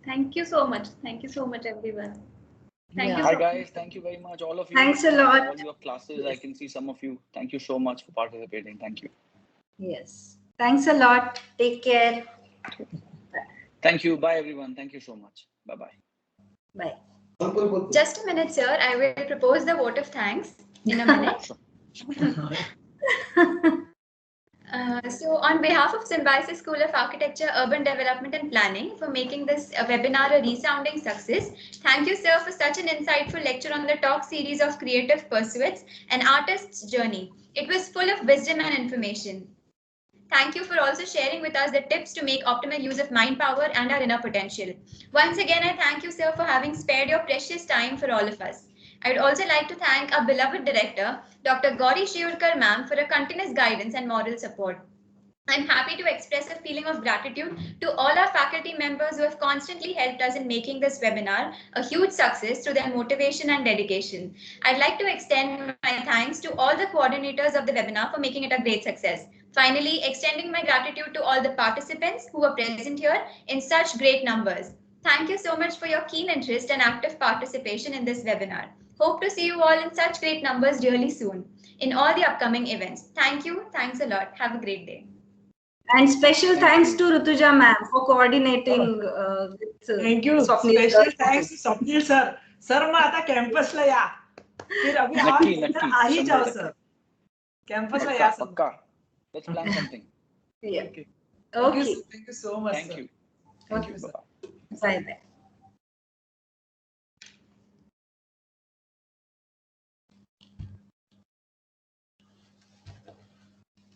Thank you so much. Thank you so much, everyone. Thank you Hi so guys, thank you very much, all of you. Thanks a lot. All your classes, I can see some of you. Thank you so much for participating. Thank you. Yes. Thanks a lot. Take care. Thank you. Bye everyone. Thank you so much. Bye-bye. Bye. Just a minute, sir. I will propose the vote of thanks in a minute. So on behalf of Symbiosis School of Architecture, Urban Development and Planning for making this webinar a resounding success, thank you, sir, for such an insightful lecture on the talk series of Creative Pursuits, an Artist's Journey. It was full of wisdom and information. Thank you for also sharing with us the tips to make optimal use of mind power and our inner potential. Once again, I thank you, sir, for having spared your precious time for all of us. I would also like to thank our beloved director, Dr. Gauri Shiurkar ma'am, for her continuous guidance and moral support. I'm happy to express a feeling of gratitude to all our faculty members who have constantly helped us in making this webinar a huge success through their motivation and dedication. I'd like to extend my thanks to all the coordinators of the webinar for making it a great success. Finally, extending my gratitude to all the participants who were present here in such great numbers. Thank you so much for your keen interest and active participation in this webinar. Hope to see you all in such great numbers really soon in all the upcoming events. Thank you. Thanks a lot. Have a great day. And special thanks to Rutuja ma'am for coordinating with Thank you. Swapnil Special sir. thanks to Swapnil sir. Sir, मैं आता campus ला या. फिर अभी आप इधर आ ही जाओ sir. Campus ला या सब. Pakka. Let's plan something. Yeah. Okay. Okay. Thank you so much. Thank sir. you. Okay. Bye-bye. Bye bye.